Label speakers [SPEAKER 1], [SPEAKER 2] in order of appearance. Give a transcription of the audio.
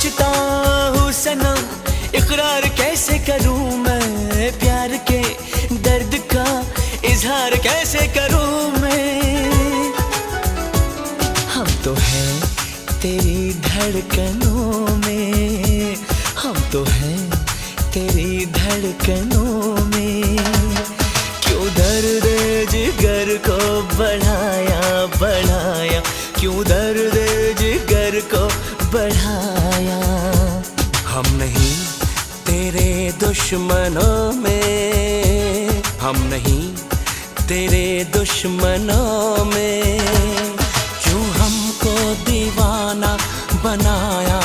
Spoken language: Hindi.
[SPEAKER 1] सोचता हूँ सनम, इकरार कैसे करूँ मैं, प्यार के दर्द का इजहार कैसे करूँ मैं। हम तो हैं तेरी धड़कनों में, हम तो हैं तेरी धड़कनों में। क्यों दर्द जिगर को बढ़ाया बढ़ाया, क्यों दर्द जिगर को बढ़ाया। हम नहीं तेरे दुश्मनों में, हम नहीं तेरे दुश्मनों में। क्यों हमको दीवाना बनाया